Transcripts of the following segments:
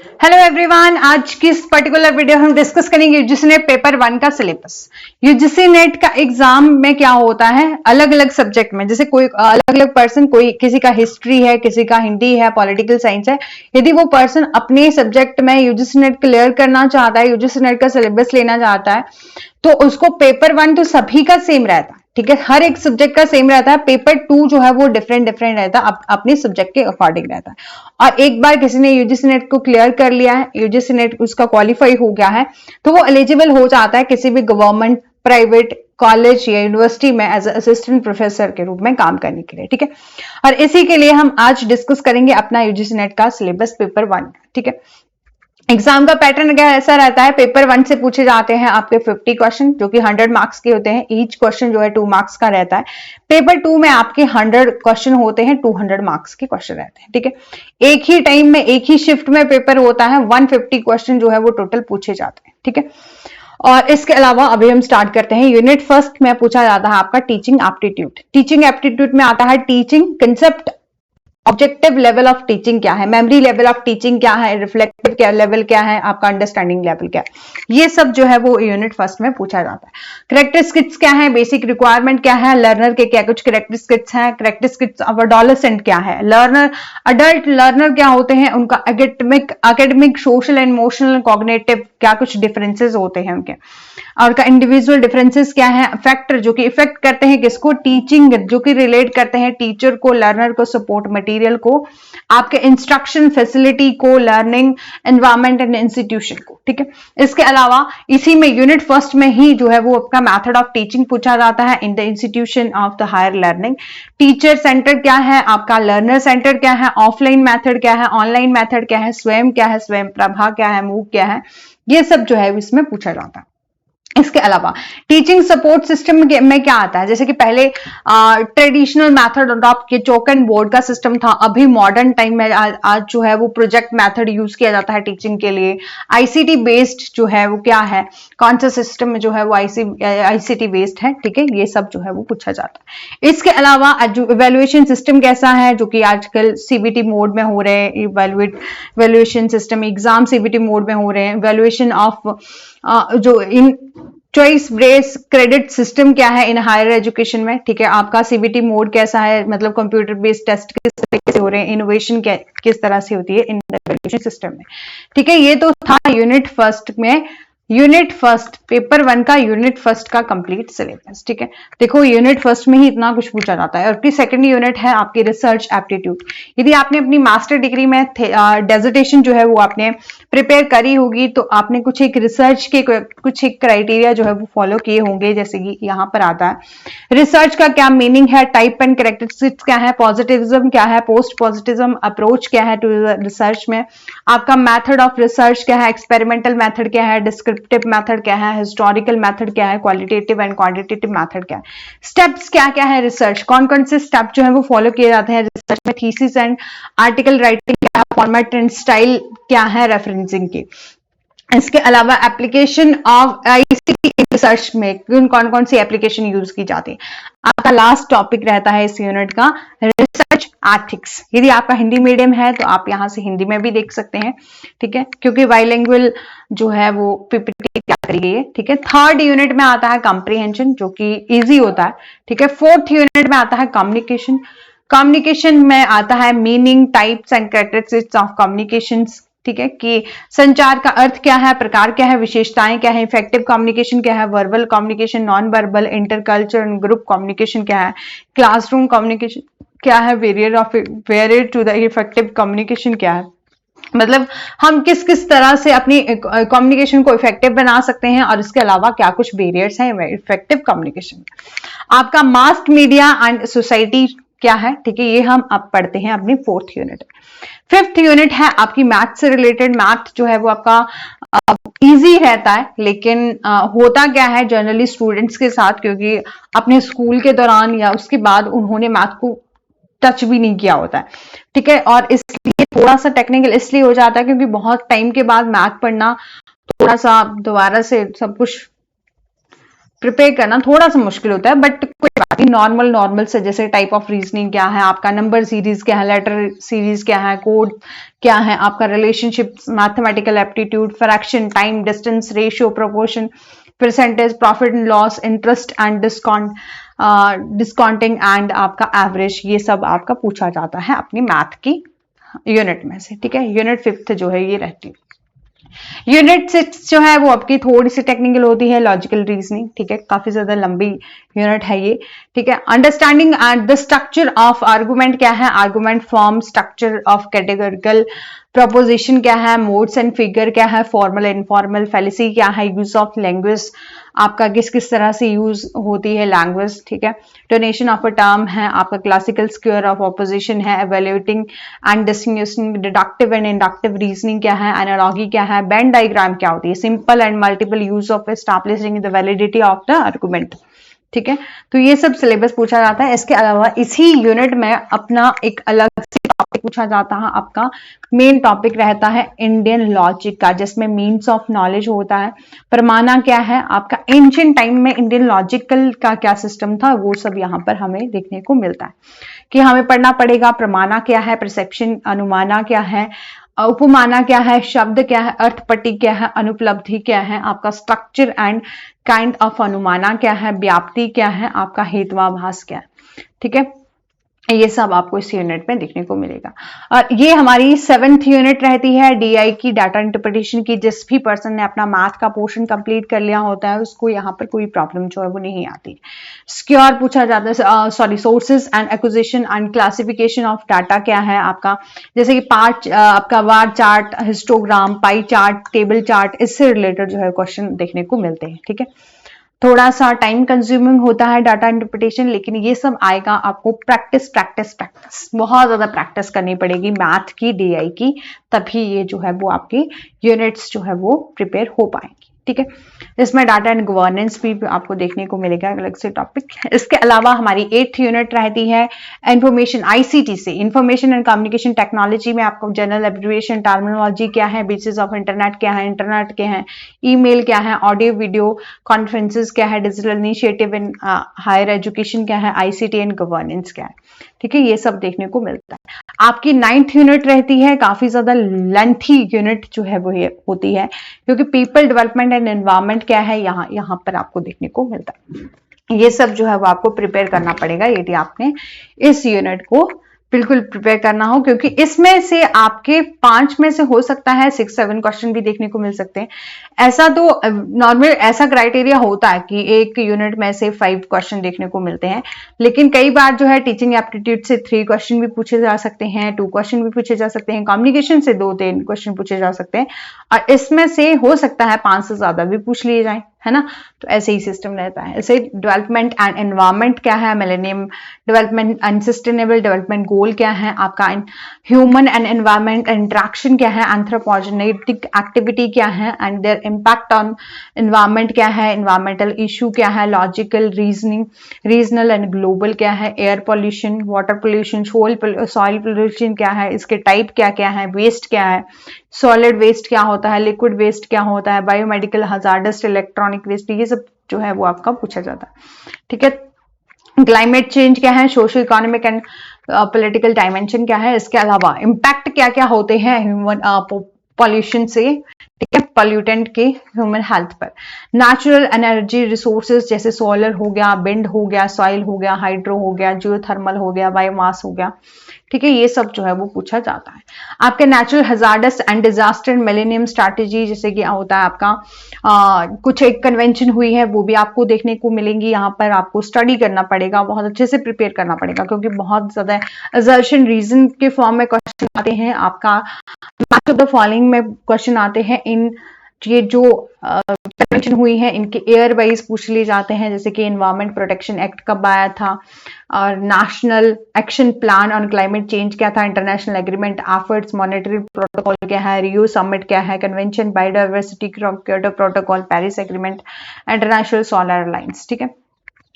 Hello everyone, आज की इस पर्टिकुलर वीडियो हम डिस्कस करेंगे यूजीसी नेट पेपर 1 का सिलेबस। यूजीसी नेट का एग्जाम में क्या होता है, अलग अलग सब्जेक्ट में, जैसे कोई अलग अलग पर्सन, कोई किसी का हिस्ट्री है, किसी का हिंदी है, पॉलिटिकल साइंस है। यदि वो पर्सन अपने सब्जेक्ट में यूजीसी नेट क्लियर करना चाहता है, यूजीसी नेट का सिलेबस लेना चाहता है, तो उसको पेपर 1 तो सभी का सेम रहता है, ठीक है, हर एक सब्जेक्ट का सेम रहता है। पेपर 2 जो है वो डिफरेंट डिफरेंट रहता है, अपने सब्जेक्ट के अकॉर्डिंग रहता है। और एक बार किसी ने यूजीसी नेट को क्लियर कर लिया है, यूजीसी नेट उसका क्वालिफाई हो गया है, तो वो एलिजिबल हो जाता है किसी भी गवर्नमेंट, प्राइवेट कॉलेज या यूनिवर्सिटी में एज असिस्टेंट प्रोफेसर के रूप में काम करने के लिए, ठीक है। और इसी के लिए हम आज डिस्कस करेंगे अपना यूजीसी नेट का सिलेबस पेपर 1, ठीक है। एग्जाम का पैटर्न क्या ऐसा रहता है, पेपर 1 से पूछे जाते हैं आपके 50 क्वेश्चन जो कि 100 मार्क्स के होते हैं। ईच क्वेश्चन जो है 2 मार्क्स का रहता है। पेपर 2 में आपके 100 क्वेश्चन होते हैं, 200 मार्क्स के क्वेश्चन रहते हैं, ठीक है। एक ही टाइम में, एक ही शिफ्ट में पेपर होता है, 150 क्वेश्चन जो है वो टोटल पूछे जाते हैं, ठीक है। और इसके अलावा अभी हम स्टार्ट करते हैं। यूनिट फर्स्ट में पूछा जाता है आपका टीचिंग एप्टीट्यूड। टीचिंग एप्टीट्यूड में आता है teaching concept, objective level of teaching क्या है, मेमोरी लेवल ऑफ टीचिंग क्या है, रिफ्लेक्टिव क्या लेवल क्या है, आपका अंडरस्टैंडिंग लेवल क्या है, ये सब जो है वो यूनिट फर्स्ट में पूछा जाता है। कैरेक्टरिस्टिक्स क्या है, बेसिक रिक्वायरमेंट क्या है, लर्नर के क्या कुछ कैरेक्टरिस्टिक्स हैं, कैरेक्टरिस्टिक्स ऑफ अडोलेसेंट क्या है, लर्नर, अडल्ट लर्नर क्या होते हैं, उनका academic social and emotional cognitive क्या कुछ डिफरेंसेस होते हैं उनके, और का इंडिविजुअल डिफरेंसेस क्या है, फैक्टर जो कि इफेक्ट करते हैं किसको, टीचिंग, जो कि रिलेट करते हैं टीचर को, लर्नर को, सपोर्ट मटेरियल को, आपके इंस्ट्रक्शन फैसिलिटी को, लर्निंग एनवायरनमेंट एंड इंस्टीट्यूशन को, ठीक है। इसके अलावा इसी में यूनिट फर्स्ट में ही जो है वो आपका मेथड ऑफ टीचिंग पूछा जाता है in the institution of the higher learning. Teacher centre क्या है आपका, लर्नर सेंटर क्या है, ऑफलाइन मेथड क्या है, ऑनलाइन मेथड क्या है, स्वयं क्या है, स्वयं प्रभा क्या है, मूक क्या है, ये सब जो है इसमें पूछा जाता है। इसके अलावा टीचिंग सपोर्ट सिस्टम में क्या आता है, जैसे कि पहले ट्रेडिशनल मेथड अडॉप्ट किए, चौक एंड बोर्ड का सिस्टम था। अभी मॉडर्न टाइम में आज जो है वो प्रोजेक्ट मेथड यूज किया जाता है टीचिंग के लिए। आईसीटी बेस्ड जो है वो क्या है, कौन सा सिस्टम में जो है वो आईसीटी बेस्ड है, ठीक है, ये सब जो है वो पूछा जाता है। इसके अलावा इवेल्युएशन सिस्टम कैसा है, जो कि आजकल सीबीटी मोड में हो रहे हैं, evaluation system exam CBT mode में हो रहे हैं। इवेल्युएशन ऑफ जो इन चॉइस बेस्ड क्रेडिट सिस्टम क्या है इन हायर एजुकेशन में, ठीक है। आपका सीबीटी मोड कैसा है, मतलब कंप्यूटर बेस्ड टेस्ट किस तरीके से हो रहे हैं, इनोवेशन किस तरह से होती है इन एजुकेशन सिस्टम में, ठीक है। ये तो था यूनिट फर्स्ट में, यूनिट फर्स्ट पेपर 1 का यूनिट फर्स्ट का कंप्लीट सिलेबस, ठीक है। देखो यूनिट फर्स्ट में ही इतना कुछ पूछा जाता है। और की सेकंड यूनिट है आपकी रिसर्च एप्टीट्यूड। यदि आपने अपनी मास्टर डिग्री में डेजर्टेशन जो है वो आपने प्रिपेयर करी होगी, तो आपने कुछ एक रिसर्च के कुछ एक क्राइटेरिया जो है वो फॉलो किए होंगे, जैसे कि यहाँ पर आता है रिसर्च का क्या मीनिंग है, टाइप एंड कैरेक्टरिस्टिक्स क्या है, पॉजिटिविज्म क्या है, पोस्ट पॉजिटिविज्म अप्रोच क्या है टू रिसर्च में, आपका मेथड ऑफ रिसर्च क्या है, एक्सपेरिमेंटल मेथड क्या है, डिस्क्रिप्टिव मेथड क्या है, हिस्टोरिकल मेथड क्या है, क्वालिटेटिव एंड क्वांटिटेटिव मेथड क्या है, स्टेप्स क्या क्या है रिसर्च, कौन कौन से स्टेप जो है वो फॉलो किए जाते हैं रिसर्च में, थीसिस एंड आर्टिकल राइटिंग क्या है, फॉर्मेट एंड स्टाइल क्या है रेफरेंसिंग की। इसके अलावा एप्लीकेशन ऑफ आईसीटी रिसर्च में कौन कौन सी एप्लीकेशन यूज की जाती है। आपका लास्ट टॉपिक रहता है इस यूनिट का रिसर्च एथिक्स। यदि आपका हिंदी मीडियम है तो आप यहां से हिंदी में भी देख सकते हैं, ठीक है, क्योंकि बाइलिंगुअल जो है वो पीपीटी क्या करी गई है, ठीक है। थर्ड यूनिट में आता है कॉम्प्रिहेंशन, जो कि इजी होता है, ठीक है। फोर्थ यूनिट में आता है कम्युनिकेशन। कम्युनिकेशन में आता है meaning, types and characteristics of communications, ठीक है, कि संचार का अर्थ क्या है, प्रकार क्या है, विशेषताएं क्या है, इफेक्टिव कम्युनिकेशन क्या है, verbal communication, non verbal, interculture and group communication क्या है, क्लासरूम कम्युनिकेशन क्या है, barrier to the effective communication क्या है, मतलब हम किस किस तरह से अपनी कम्युनिकेशन को इफेक्टिव बना सकते हैं, और इसके अलावा क्या कुछ बैरियर्स हैं इफेक्टिव कम्युनिकेशन। आपका मास मीडिया एंड सोसाइटी क्या है, ठीक है, ये हम अब पढ़ते हैं अपनी फोर्थ यूनिट। फिफ्थ यूनिट है आपकी मैथ से रिलेटेड। मैथ जो है वो आपका इजी रहता है, लेकिन होता क्या है जनरली स्टूडेंट्स के साथ, क्योंकि अपने स्कूल के दौरान या उसके बाद उन्होंने मैथ को टच भी नहीं किया होता है, ठीक है। और इसलिए थोड़ा सा टेक्निकल इसलिए हो जाता है क्योंकि बहुत टाइम के बाद मैथ पढ़ना, थोड़ा सा दोबारा से सब कुछ प्रिपेयर करना थोड़ा सा मुश्किल होता है, बट कोई बात नहीं, नॉर्मल से, जैसे टाइप ऑफ रीजनिंग क्या है आपका, नंबर सीरीज क्या है, लेटर सीरीज क्या है, कोड क्या है आपका, relationship, mathematical aptitude, fraction, time, distance, ratio, proportion, percentage, profit and loss, interest and discounting and आपका एवरेज, ये सब आपका पूछा जाता है अपनी मैथ की यूनिट में से। ठीक है, यूनिट 5 जो है ये रहती है। यूनिट 6 जो है वो आपकी थोड़ी सी टेक्निकल होती है, लॉजिकल रीजनिंग। ठीक है, काफी ज्यादा लंबी यूनिट है ये। ठीक है, understanding and the structure of argument क्या है, argument form, structure of categorical preposition क्या है, मोड्स एंड फिगर क्या है, फॉर्मल इनफॉर्मल, फैलेसी क्या है, यूज ऑफ लैंग्वेज आपका किस किस तरह से यूज होती है लैंग्वेज। ठीक है, डोनेशन ऑफ अ टर्म है आपका, क्लासिकल स्क्वायर ऑफ ऑपोजिशन है, evaluating and distinguishing deductive and inductive reasoning क्या है, एनालॉजी क्या है, वेन डायग्राम क्या होती है, simple and multiple use of establishing the validity of the argument. ठीक है, तो ये सब सिलेबस पूछा जाता है। इसके अलावा इसी यूनिट में अपना एक अलग से टॉपिक पूछा जाता है, आपका मेन टॉपिक रहता है इंडियन लॉजिक का, जिसमें मीन्स ऑफ नॉलेज होता है, प्रमाणा क्या है आपका, एंशिएंट टाइम में इंडियन लॉजिकल का क्या सिस्टम था, वो सब यहाँ पर हमें देखने को मिलता है कि हमें पढ़ना पड़ेगा। प्रमाणा क्या है, परसेप्शन, अनुमाना क्या है, उपमाना क्या है, शब्द क्या है, अर्थपट्टी क्या है, अनुपलब्धि क्या है आपका, स्ट्रक्चर एंड काइंड ऑफ अनुमाना क्या है, व्याप्ति क्या है आपका, हेतवाभास क्या है। ठीक है, ये सब आपको इस यूनिट में देखने को मिलेगा। और ये हमारी 7th यूनिट रहती है डीआई की, डाटा इंटरप्रिटेशन की। जिस भी पर्सन ने अपना मैथ का पोर्शन कंप्लीट कर लिया होता है उसको यहाँ पर कोई प्रॉब्लम जो है वो नहीं आती। स्क्योर पूछा जाता है, sorry, sources and acquisition and classification of data क्या है आपका, जैसे कि पार्ट आपका bar chart, histogram, pie chart, table chart, इससे रिलेटेड जो है क्वेश्चन देखने को मिलते हैं। ठीक है, थोड़ा सा टाइम कंज्यूमिंग होता है डाटा इंटरप्रिटेशन, लेकिन ये सब आएगा आपको प्रैक्टिस प्रैक्टिस प्रैक्टिस, बहुत ज्यादा प्रैक्टिस करनी पड़ेगी मैथ की, डीआई की, तभी ये जो है वो आपकी यूनिट्स जो है वो प्रिपेयर हो पाएंगी। ठीक है, इसमें डाटा एंड गवर्नेंस भी आपको देखने को मिलेगा अलग से टॉपिक। इसके अलावा हमारी 8th यूनिट रहती है इंफॉर्मेशन, आईसीटी से, इंफॉर्मेशन एंड कम्युनिकेशन टेक्नोलॉजी में आपको जनरल एब्रिविएशन, टर्मिनोलॉजी क्या है, बेसिस ऑफ इंटरनेट क्या है, इंटरनेट क्या है, ईमेल क्या है, ऑडियो वीडियो कॉन्फ्रेंसेस क्या है, digital initiative in higher education क्या है, आईसीटी एंड गवर्नेंस क्या है। ठीक है, ये सब देखने को मिलता है। आपकी 9th यूनिट रहती है, काफी ज्यादा लेंथी यूनिट जो है वो होती है, क्योंकि पीपल डेवलपमेंट एंड एनवायरमेंट क्या है यहाँ पर आपको देखने को मिलता है। ये सब जो है वो आपको प्रिपेयर करना पड़ेगा यदि आपने इस यूनिट को बिल्कुल प्रिपेयर करना हो, क्योंकि इसमें से आपके 5 में से हो सकता है 6-7 क्वेश्चन भी देखने को मिल सकते हैं। ऐसा तो नॉर्मल ऐसा क्राइटेरिया होता है कि एक यूनिट में से 5 क्वेश्चन देखने को मिलते हैं, लेकिन कई बार जो है टीचिंग एप्टीट्यूड से 3 क्वेश्चन भी पूछे जा सकते हैं, 2 क्वेश्चन भी पूछे जा सकते हैं, कम्युनिकेशन से 2-3 क्वेश्चन पूछे जा सकते हैं, और इसमें से हो सकता है 5 से ज्यादा भी पूछ लिए जाए, है ना। तो ऐसे ही सिस्टम रहता है। ऐसे डेवलपमेंट एंड एनवायरमेंट क्या है, millennium development and sustainable development goal क्या है आपका, ह्यूमन एंड एनवायरमेंट इंटरेक्शन क्या है, एंथ्रोपोजेनेटिक एक्टिविटी क्या है and there impact on environment क्या है, एनवायरमेंटल इशू क्या है, logical reasoning, regional and global क्या है, air pollution, water pollution, soil pollution क्या है, इसके टाइप क्या क्या है, वेस्ट क्या है, सॉलिड वेस्ट क्या होता है, लिक्विड वेस्ट क्या होता है, बायोमेडिकल हजार्डस इलेक्ट्रॉनिक वेस्ट, ये सब जो है वो आपका पूछा जाता है। ठीक है, क्लाइमेट चेंज क्या है, social economic and political dimension क्या है, इसके अलावा इम्पैक्ट क्या क्या होते हैं ह्यूमन पॉल्यूशन से, ठीक है, पॉल्यूटेंट के ह्यूमन हेल्थ पर, नेचुरल एनर्जी रिसोर्सेज जैसे सोलर हो गया, विंड हो गया, सॉइल हो गया, हाइड्रो हो गया, जियोथर्मल हो गया, बायोमास हो गया। ठीक है, ये सब जो है वो पूछा जाता है। आपके natural hazardous and disaster millennium strategy जैसे कि होता है आपका कुछ एक कन्वेंशन हुई है वो भी आपको देखने को मिलेंगी। यहाँ पर आपको स्टडी करना पड़ेगा, बहुत अच्छे से प्रिपेयर करना पड़ेगा, क्योंकि बहुत ज्यादा असर्शन रीजन के फॉर्म में क्वेश्चन आते हैं। आपका मैच ऑफ द फॉलोइंग में क्वेश्चन आते हैं, इन ये जो कन्वेंशन हुई है इनके एयर वाइज पूछ लिए जाते हैं, जैसे कि एनवायरमेंट प्रोटेक्शन एक्ट कब आया था, और national action plan on climate change क्या था, international agreement efforts, monetary protocol क्या है, रियो समिट क्या है, convention biodiversity, Kyoto protocol, Paris agreement, international solar alliance. ठीक है,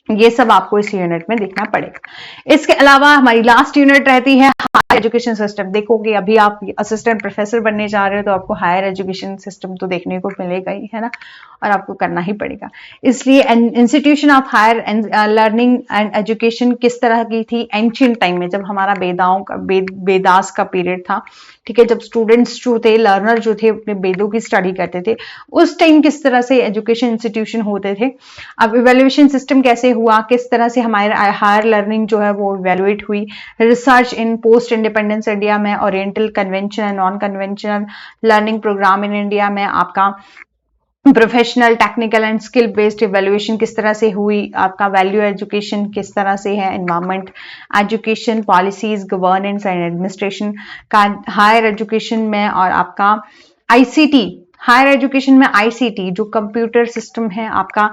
ये सब आपको इस यूनिट में देखना पड़ेगा। इसके अलावा हमारी लास्ट यूनिट रहती है हायर एजुकेशन सिस्टम देखोगे, अभी आप असिस्टेंट प्रोफेसर बनने जा रहे हो तो आपको हायर एजुकेशन सिस्टम तो देखने को मिलेगा ही, है ना, और आपको करना ही पड़ेगा। इसलिए institution of higher learning and education किस तरह की थी एंशियंट टाइम में, जब हमारा वेदास का पीरियड था, ठीक है, जब स्टूडेंट्स जो थे, लर्नर जो थे, अपने वेदों की स्टडी करते थे, उस टाइम किस तरह से एजुकेशन इंस्टीट्यूशन होते थे। अब इवेल्युएशन सिस्टम कैसे हुआ, किस तरह से हमारे हायर लर्निंग जो है वो इवेल्युएट हुई, research in post independence India में, oriental convention and non conventional learning program in India में आपका professional, technical and skill based evaluation किस तरह से हुई, आपका वैल्यू एजुकेशन किस तरह से है, environment education, policies, governance and administration का हायर एजुकेशन में, और आपका आईसीटी, हायर एजुकेशन में आईसीटी जो कंप्यूटर सिस्टम है आपका,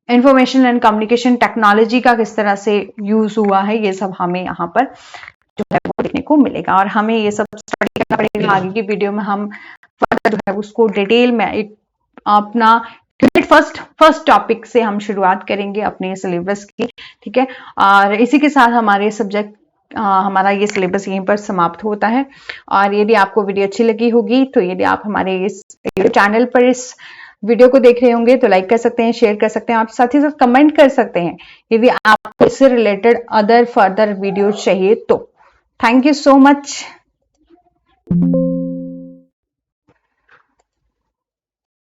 इंफॉर्मेशन एंड कम्युनिकेशन टेक्नोलॉजी का किस तरह से यूज हुआ है, ये सब हमें यहाँ पर जो है वो देखने को मिलेगा। और हमें ये सब स्टडी करना पड़ेगा। आगे की वीडियो में हम फर्दर जो है उसको डिटेल में एक अपना फर्स्ट टॉपिक से हम शुरुआत करेंगे अपने सिलेबस की, ठीक है। और इसी के साथ हमारे सब्जेक्ट हमारा ये सिलेबस यहीं पर समाप्त होता है। और यदि आपको वीडियो अच्छी लगी होगी तो यदि आप हमारे इस चैनल पर इस वीडियो को देख रहे होंगे तो लाइक कर सकते हैं, शेयर कर सकते हैं, और साथ ही साथ कमेंट कर सकते हैं यदि आपको इससे रिलेटेड अदर फर्दर वीडियो चाहिए तो। Thank you so much.